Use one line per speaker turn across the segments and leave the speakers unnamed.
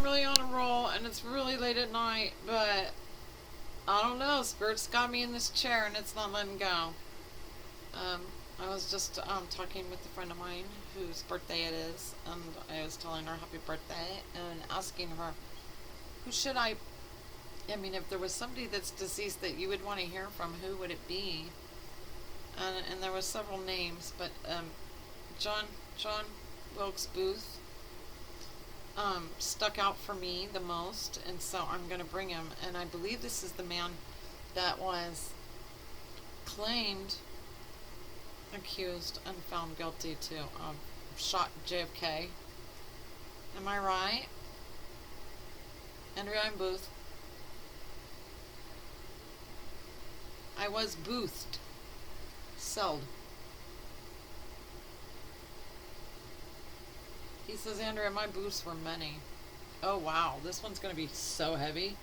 I'm really on a roll, and it's really late at night, but I don't know. Spirit's got me in this chair, and it's not letting go. Um, I was just talking with a friend of mine whose birthday it is, and I was telling her happy birthday and asking her, who should I mean, if there was somebody that's deceased that you would want to hear from, who would it be? And there was several names, but John Wilkes Booth stuck out for me the most, and so I'm going to bring him. And I believe this is the man that was claimed, accused, and found guilty to shot JFK. Am I right? Andrea, I'm Booth. I was boothed. Sold. He says, Andrea, my booths were many. Oh, wow. This one's going to be so heavy.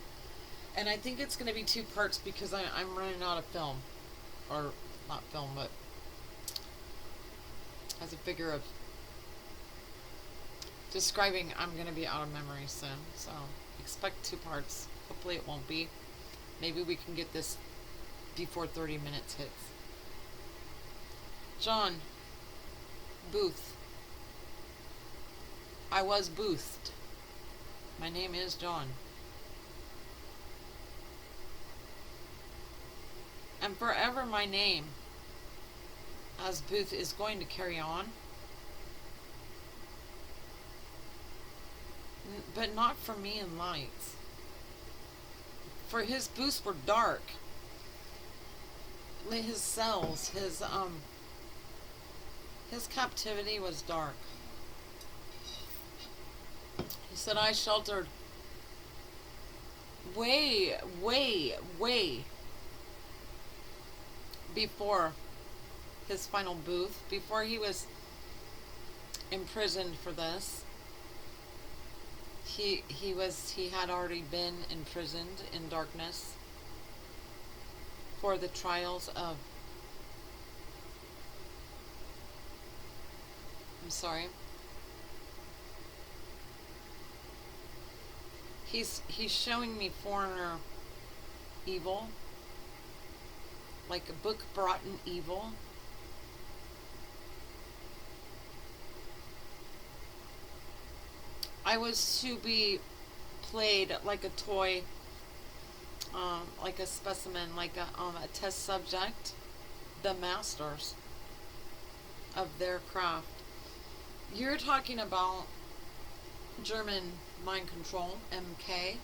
And I think it's going to be 2 parts because I'm running out of film. Or, not film, but as a figure of describing, I'm going to be out of memory soon. So, expect 2 parts. Hopefully it won't be. Maybe we can get this before 30 minutes hits. John Booth. I was boothed. My name is John. And forever my name as Booth is going to carry on. But not for me in lights. For his booths were dark. His cells, his captivity was dark. He said, I sheltered way before his final booth, before he was imprisoned for this. He had already been imprisoned in darkness for the trials of, I'm sorry. He's showing me foreigner evil, like a book brought in evil. I was to be played like a toy, like a specimen, like a test subject, the masters of their craft. You're talking about German mind control, MK.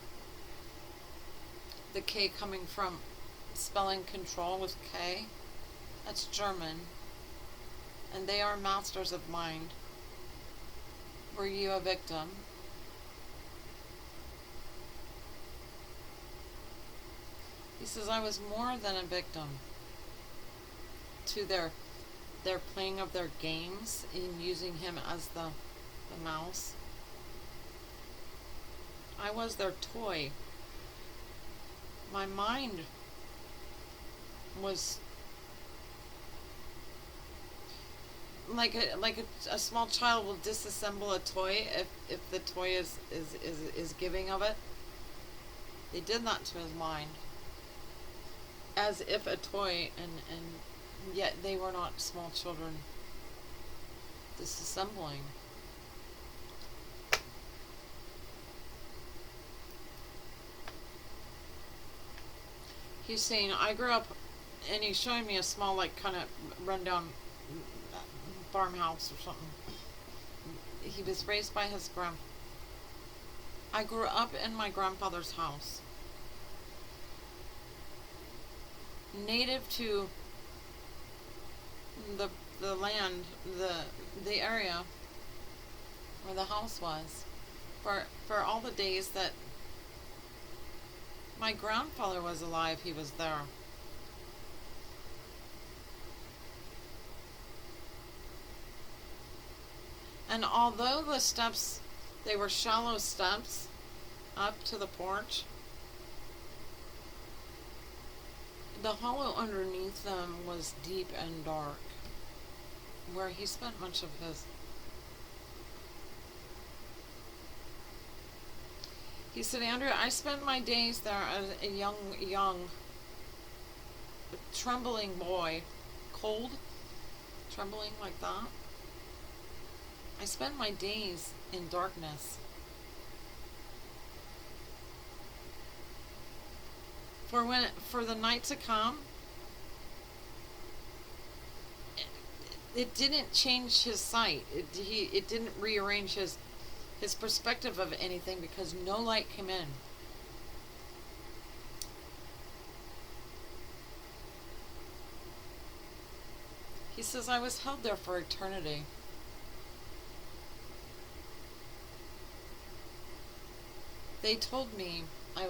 The K coming from spelling control with K. That's German. And they are masters of mind. Were you a victim? He says, I was more than a victim to their playing of their games in using him as the mouse. I was their toy. My mind was like a small child will disassemble a toy if the toy is giving of it. They did that to his mind. As if a toy, and yet they were not small children disassembling. He's saying, I grew up, and he's showing me a small, like, kind of rundown farmhouse or something. He was raised by his I grew up in my grandfather's house. Native to the land, the area where the house was. For all the days that my grandfather was alive, he was there. And although the steps, they were shallow steps up to the porch, the hollow underneath them was deep and dark, where he spent much of his He said, Andrea, I spent my days there as a young, trembling boy. Cold, trembling like that. I spent my days in darkness. For the night to come, it didn't change his sight. It didn't rearrange his perspective of anything because no light came in. He says, I was held there for eternity. They told me I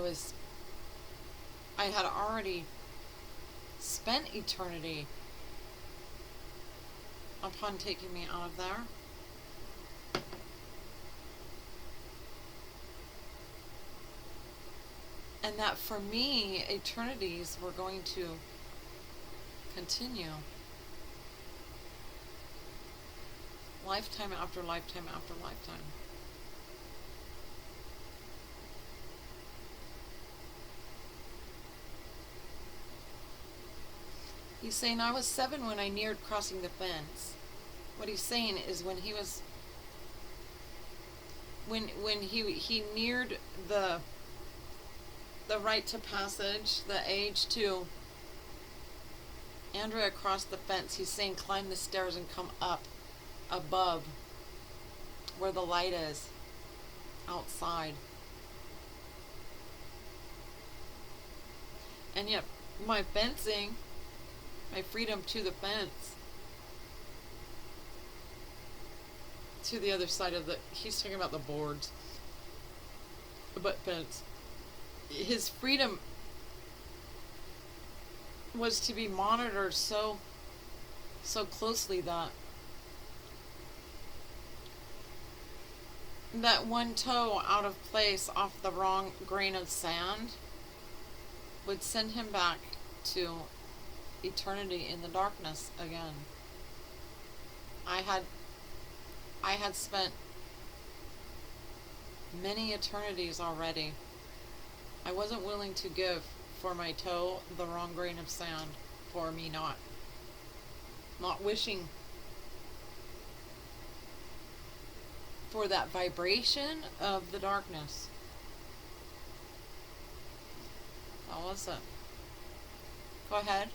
had already spent eternity upon taking me out of there. And that for me, eternities were going to continue. Lifetime after lifetime after lifetime. He's saying, I was 7 when I neared crossing the fence. What he's saying is when he was, when he neared the rite to passage, the age to Andrea crossed the fence, he's saying climb the stairs and come up above where the light is outside. And yet my fencing, my freedom to the fence, to the other side of he's talking about the boards, but fence. His freedom was to be monitored so closely that one toe out of place off the wrong grain of sand would send him back to eternity in the darkness again. I had spent many eternities already. I wasn't willing to give for my toe the wrong grain of sand, for me not wishing for that vibration of the darkness. How was it? Go ahead.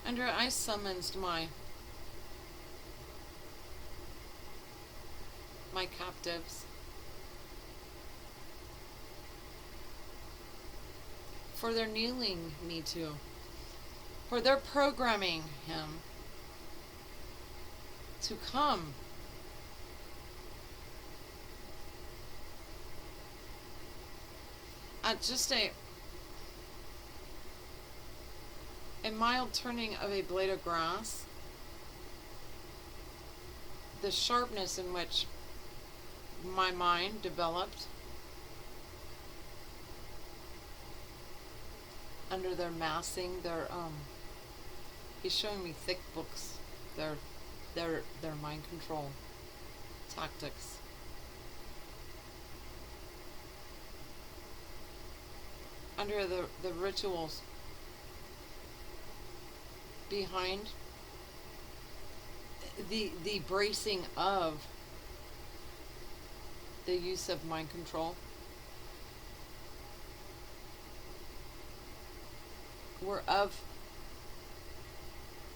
Andrea, I summoned my captives for their kneeling me to, for their programming him to come at just a mild turning of a blade of grass, the sharpness in which my mind developed under their massing, he's showing me thick books, their mind control tactics. Under the rituals behind the bracing of the use of mind control were of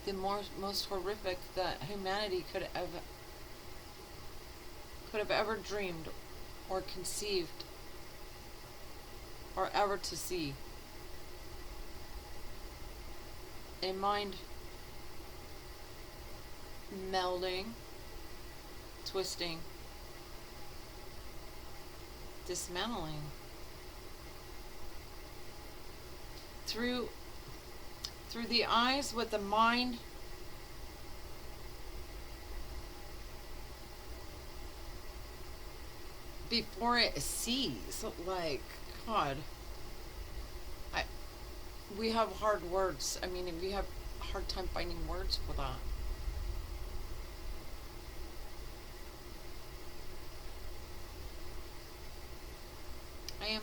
the most horrific that humanity could have ever dreamed or conceived or ever to see. A mind melding, twisting, dismantling through the eyes with the mind before it sees. Like, God, we have hard words. I mean, we have a hard time finding words for that.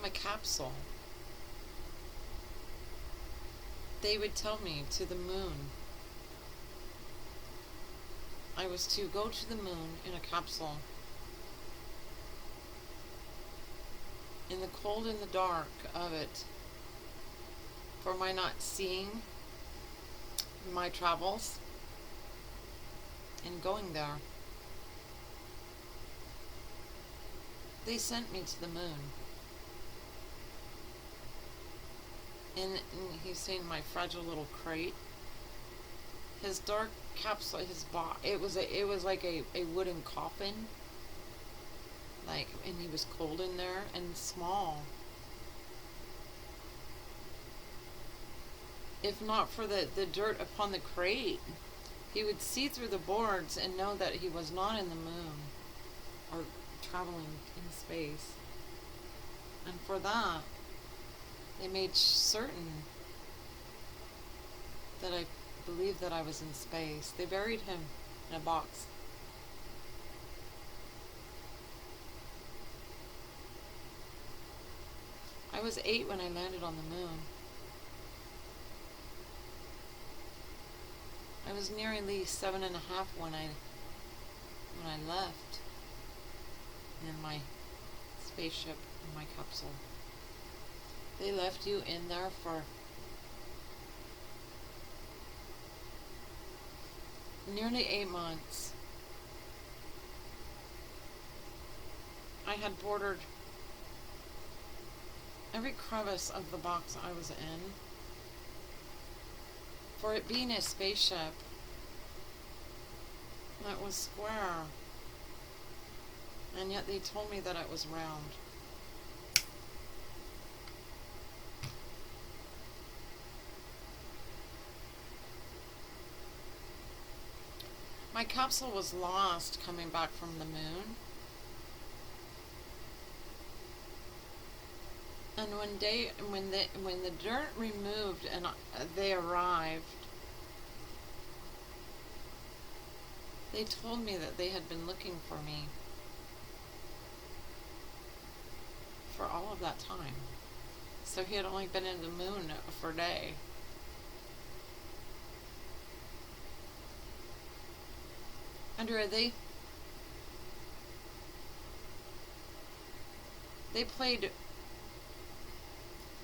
am a capsule. They would tell me to the moon. I was to go to the moon in a capsule. In the cold and the dark of it, for my not seeing my travels and going there. They sent me to the moon. And he's saying my fragile little crate. His dark capsule, it was like a wooden coffin. And he was cold in there and small. If not for the dirt upon the crate, he would see through the boards and know that he was not in the moon or traveling in space. And for that, they made certain that I believed that I was in space. They buried him in a box. I was 8 when I landed on the moon. I was nearly 7.5 when I left in my spaceship, in my capsule. They left you in there for nearly 8 months. I had bordered every crevice of the box I was in. For it being a spaceship that was square, and yet they told me that it was round. My capsule was lost coming back from the moon. And when the dirt removed and they arrived, they told me that they had been looking for me for all of that time. So he had only been in the moon for a day. Andrea, they played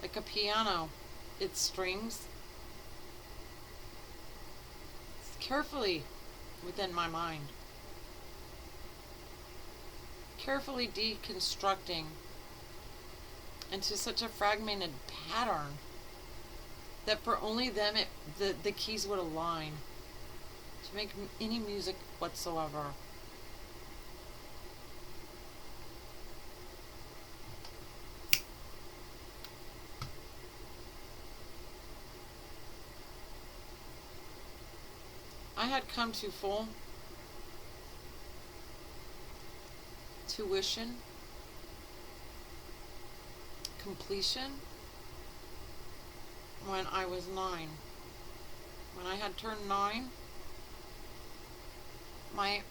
like a piano, its strings, carefully within my mind, carefully deconstructing into such a fragmented pattern that for only them the keys would align to make any music whatsoever. I had come to full tuition, completion, when I was 9. When I had turned 9, my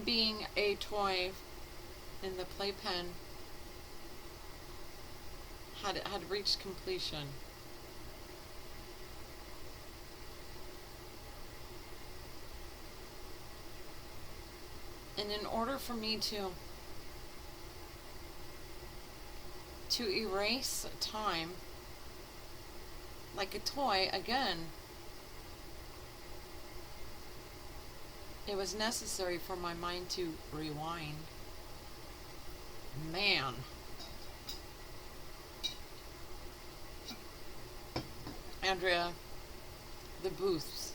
being a toy in the playpen had reached completion. And in order for me to erase time like a toy again, it was necessary for my mind to rewind. Man. Andrea, the booths.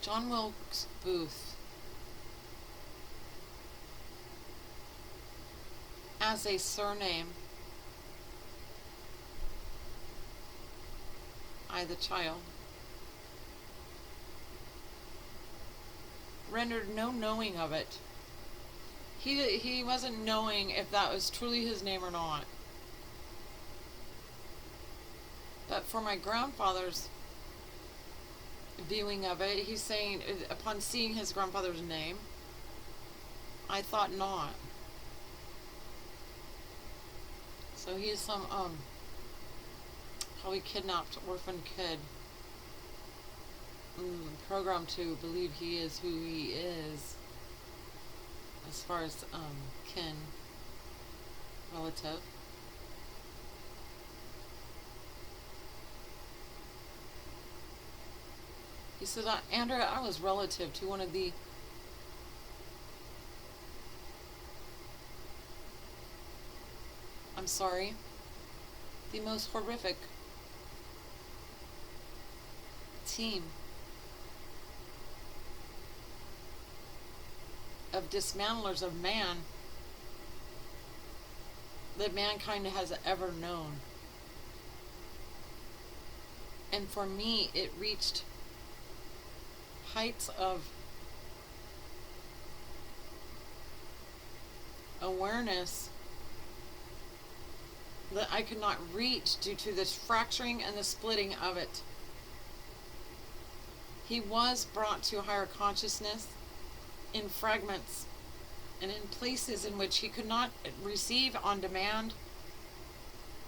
John Wilkes Booth, as a surname, I the child, rendered no knowing of it. He wasn't knowing if that was truly his name or not. But for my grandfather's viewing of it. He's saying, upon seeing his grandfather's name, I thought not. So he is some, probably kidnapped orphan kid, programmed to believe he is who he is, as far as, kin, relative. He said, Andrea, I was relative to one of the I'm sorry, the most horrific team of dismantlers of man that mankind has ever known. And for me, it reached heights of awareness that I could not reach due to this fracturing and the splitting of it. He was brought to higher consciousness in fragments and in places in which he could not receive on demand.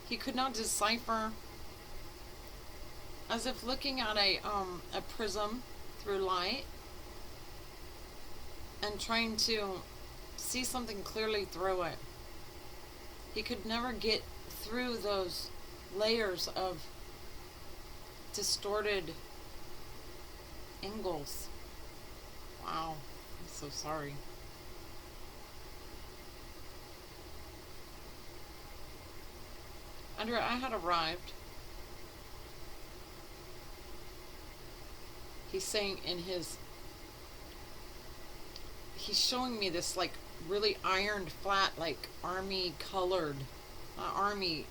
He could not decipher, as if looking at a prism through light and trying to see something clearly through it. He could never get through those layers of distorted angles. Wow, I'm so sorry. Andrea, I had arrived. He's saying he's showing me this like really ironed flat, like army colored, not army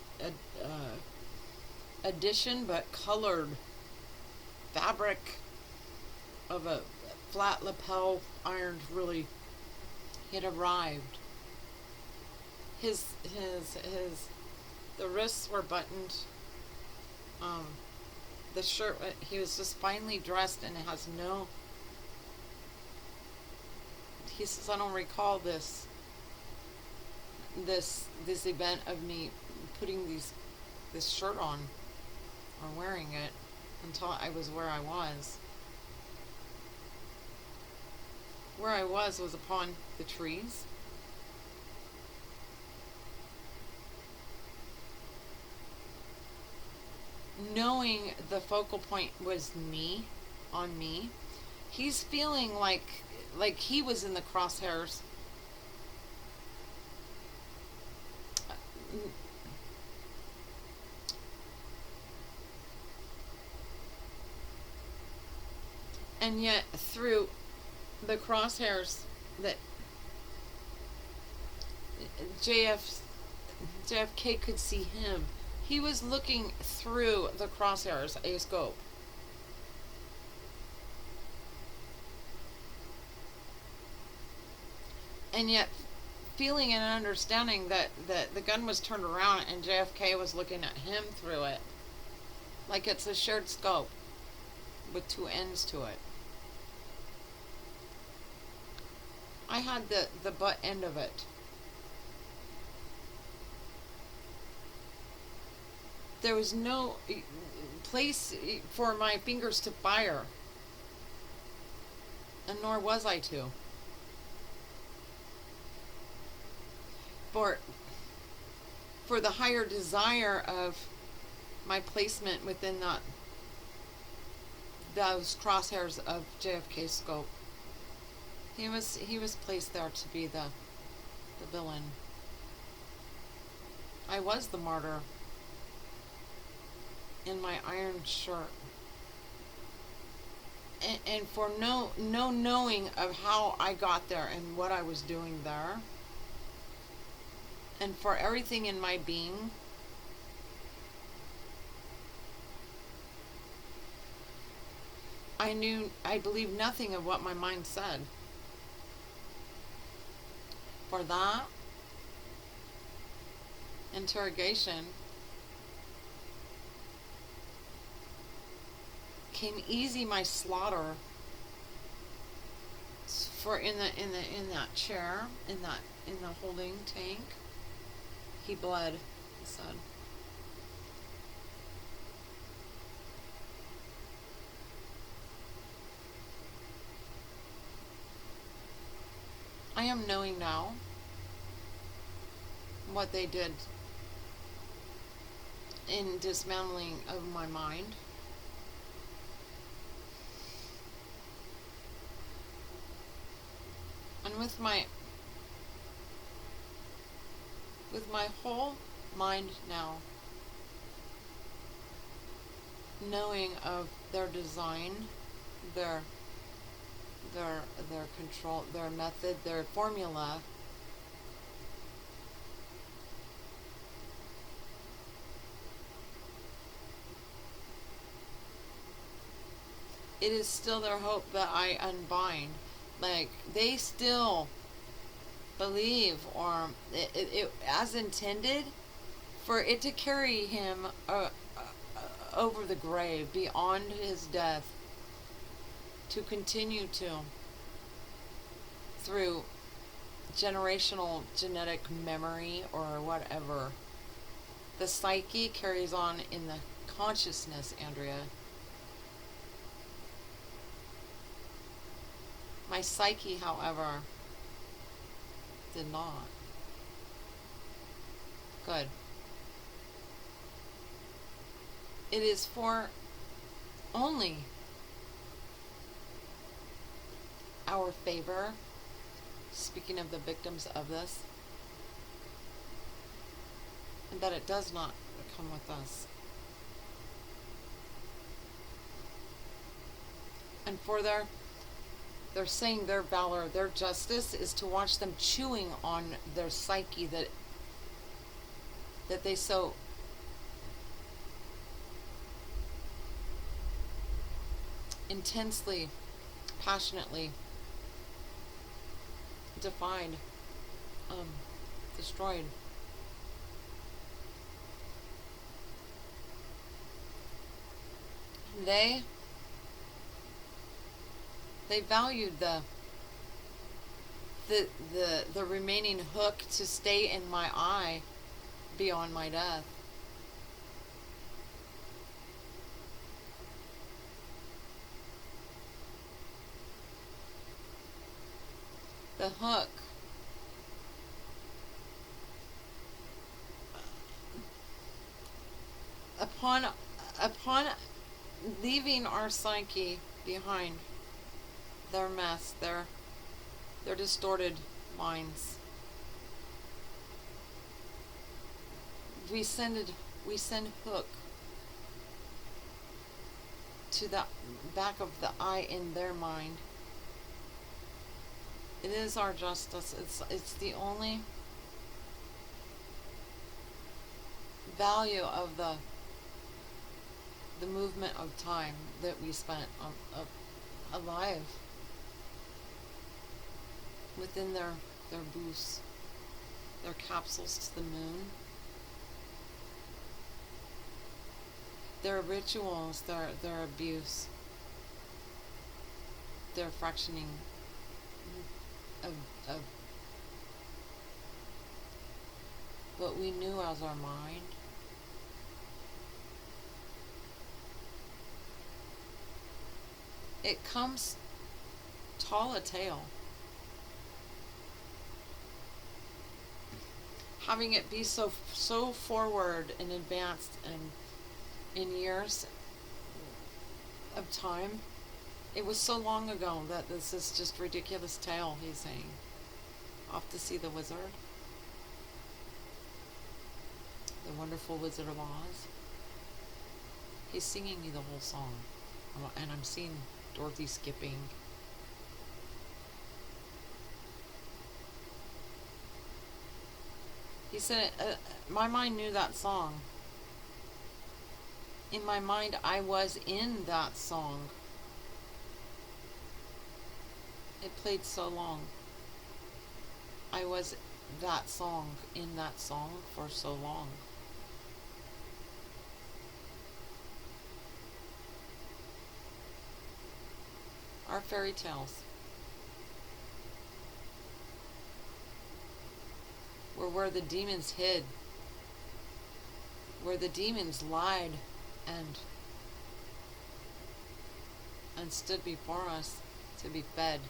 edition, but colored fabric of a flat lapel, ironed really. He had arrived. The wrists were buttoned. The shirt, he was just finely dressed, and it has no. He says, I don't recall this event of me putting this shirt on or wearing it until I was where I was. Where I was upon the trees. Knowing the focal point was me, on me, he's feeling like he was in the crosshairs. And yet through the crosshairs that JFK could see him. He was looking through the crosshairs, a scope. And yet feeling and understanding that the gun was turned around and JFK was looking at him through it. Like it's a shared scope with two ends to it. I had the butt end of it. There was no place for my fingers to fire, and nor was I to. For the higher desire of my placement within those crosshairs of JFK's scope. He was placed there to be the villain. I was the martyr in my iron shirt. And for no knowing of how I got there and what I was doing there, and for everything in my being, I believed nothing of what my mind said. For that interrogation came easy my slaughter for in that chair, in the holding tank. He bled, he said. I am knowing now what they did in dismantling of my mind. And with my whole mind now, knowing of their design, their control, their method, their formula, it is still their hope that I unbind. Like, they still believe, or it as intended, for it to carry him over the grave, beyond his death, to continue to, through generational genetic memory or whatever. The psyche carries on in the consciousness, Andrea. My psyche, however, did not. Good. It is for only our favor, speaking of the victims of this, and that it does not come with us. And for they're saying their valor, their justice is to watch them chewing on their psyche that they so intensely, passionately defied, destroyed. They valued the remaining hook to stay in my eye beyond my death. The hook upon leaving our psyche behind, their mess, their distorted minds, we send hook to the back of the eye in their mind. It is our justice. It's the only value of the movement of time that we spent alive within their booths, their capsules to the moon, their rituals, their abuse, their fractioning of what we knew as our mind. It comes tall a tale. Having it be so forward and advanced and in years of time, it was so long ago that this is just ridiculous tale, he's saying. Off to see the wizard, the wonderful Wizard of Oz. He's singing me the whole song, and I'm seeing Dorothy skipping. He said, my mind knew that song. In my mind, I was in that song. It played so long. I was that song, in that song for so long. Our fairy tales were where the demons hid, where the demons lied and stood before us to be fed.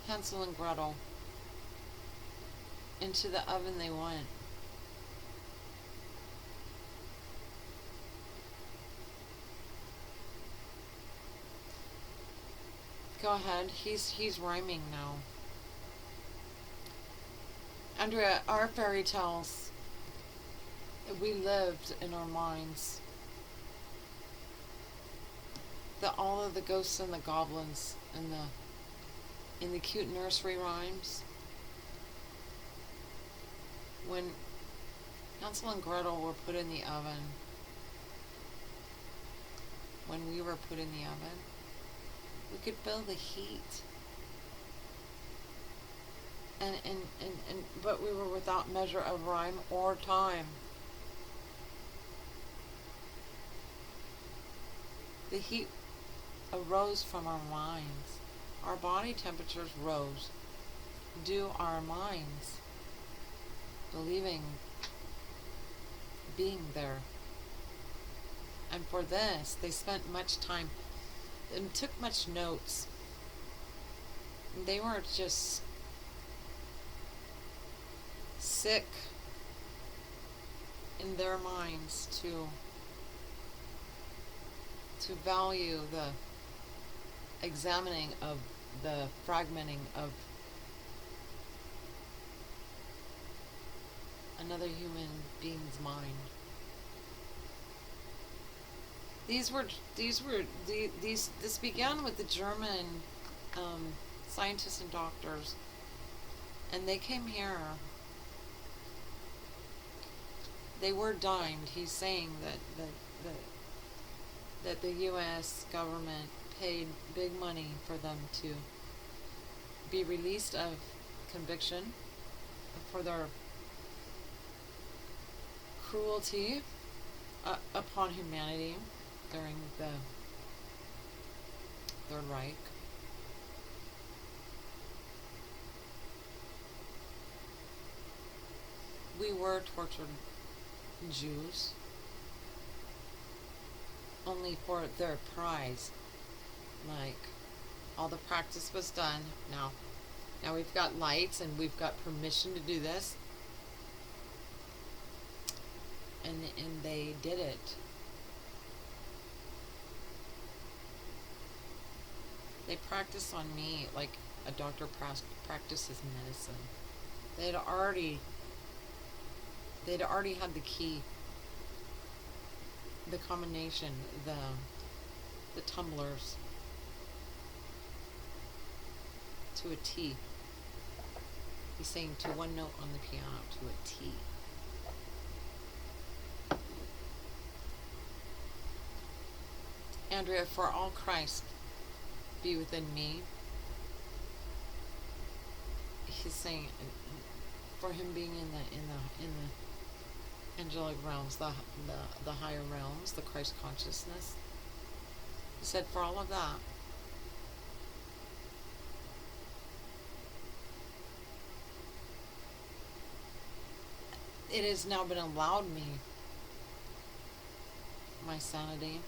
Hansel and Gretel, into the oven they went. Go ahead, he's rhyming now. Andrea, our fairy tales, we lived in our minds. All of the ghosts and the goblins and in the cute nursery rhymes. When Hansel and Gretel were put in the oven, when we were put in the oven, we could feel the heat. But we were without measure of rhyme or time. The heat arose from our minds. Our body temperatures rose due our minds believing, being there. And for this, they spent much time and took much notes. They weren't just sick in their minds to value the examining of the fragmenting of another human being's mind. This began with the German scientists and doctors, and they came here. They were dined. He's saying that the U.S. government paid big money for them to be released of conviction for their cruelty upon humanity during the Third Reich. We were tortured Jews only for their prize. Like, all the practice was done. Now we've got lights and we've got permission to do this. And they did it. They practiced on me like a doctor practices medicine. They'd already had the key, the combination, the tumblers to a T. He's saying to one note on the piano, to a T. Andrea, for all Christ be within me. He's saying, for him being in the angelic realms, the higher realms, the Christ consciousness. He said, for all of that, it has now been allowed me, my sanity,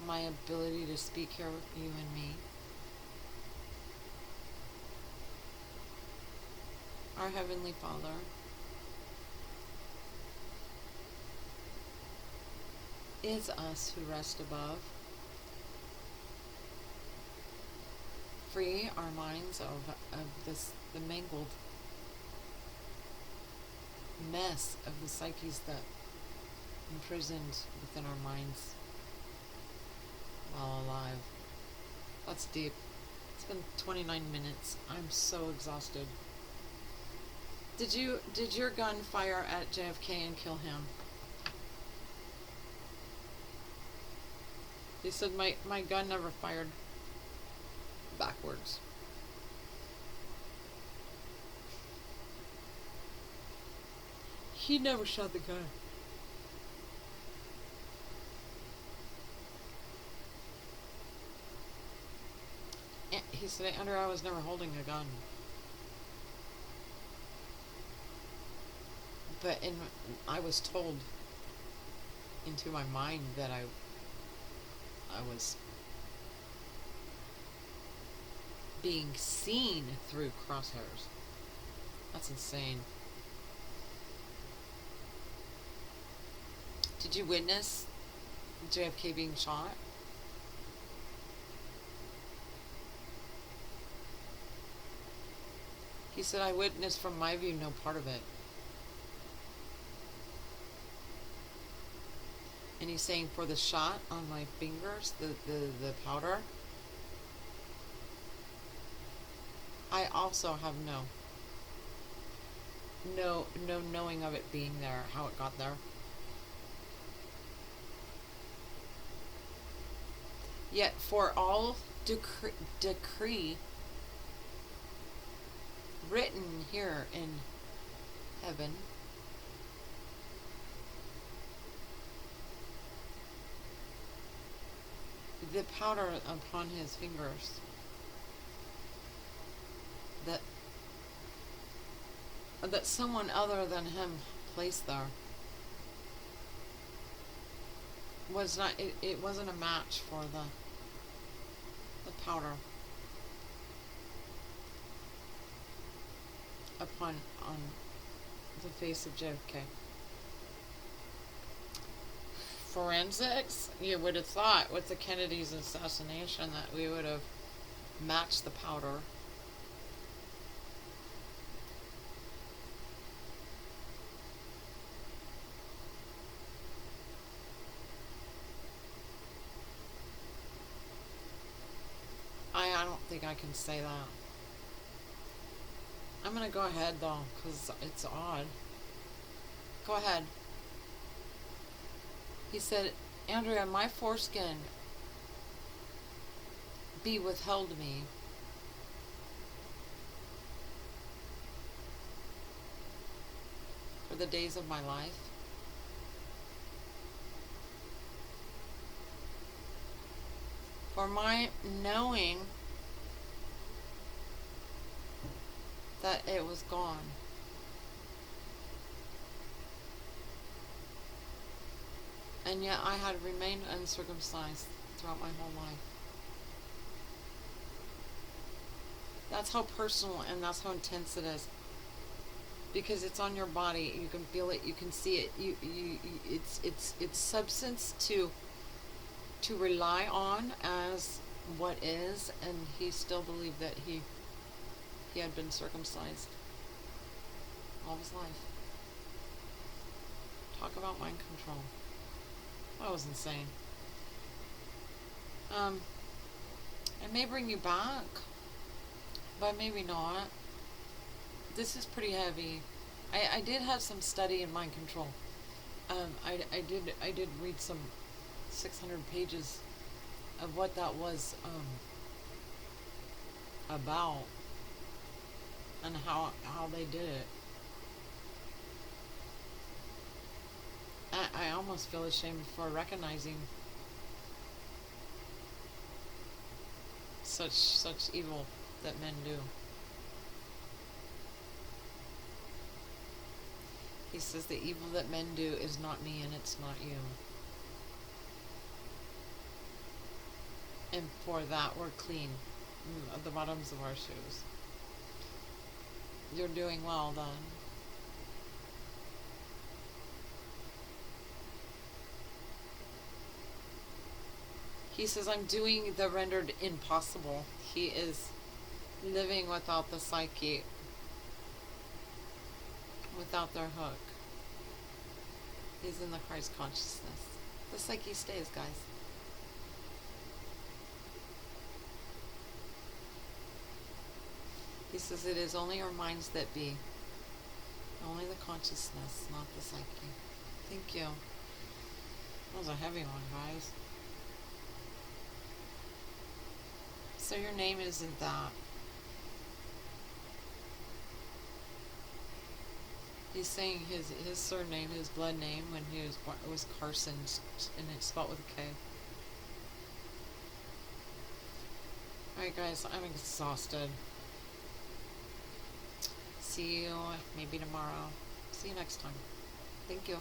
my ability to speak here with you and me, our Heavenly Father, is us who rest above. Free our minds of the mangled mess of the psyches that imprisoned within our minds while alive. That's deep. It's been 29 minutes. I'm so exhausted. Did your gun fire at JFK and kill him? He said my gun never fired backwards. He never shot the gun. He said, Andrew, I was never holding a gun. But I was told into my mind that I was being seen through crosshairs. That's insane. Did you witness JFK being shot? He said, I witnessed from my view no part of it. And he's saying for the shot on my fingers, the powder, I also have no knowing of it being there, how it got there. Yet for all decree written here in heaven, the powder upon his fingers that someone other than him placed there was not, it wasn't a match for the powder on the face of JFK. Forensics, you would have thought with the Kennedy's assassination that we would have matched the powder. I don't think I can say that. I'm gonna go ahead though, because it's odd. Go ahead. He said, Andrea, my foreskin be withheld me. For the days of my life. For my knowing that it was gone. And yet I had remained uncircumcised throughout my whole life. That's how personal and that's how intense it is. Because it's on your body, you can feel it, you can see it. It's substance to rely on as what is, and he still believed that he had been circumcised all his life. Talk about mind control. That was insane. It may bring you back, but maybe not. This is pretty heavy. I did have some study in mind control. I did read some 600 pages of what that was about and how they did it. I almost feel ashamed for recognizing such evil that men do. He says the evil that men do is not me and it's not you. And for that we're clean at the bottoms of our shoes. You're doing well then. He says, I'm doing the rendered impossible. He is living without the psyche, without their hook. He's in the Christ consciousness. The psyche stays, guys. He says it is only our minds that be. Only the consciousness, not the psyche. Thank you. That was a heavy one, guys. So your name isn't that. He's saying his surname, his blood name, when he was Carson, and it's spelled with a K. Alright, guys, I'm exhausted. See you maybe tomorrow. See you next time. Thank you.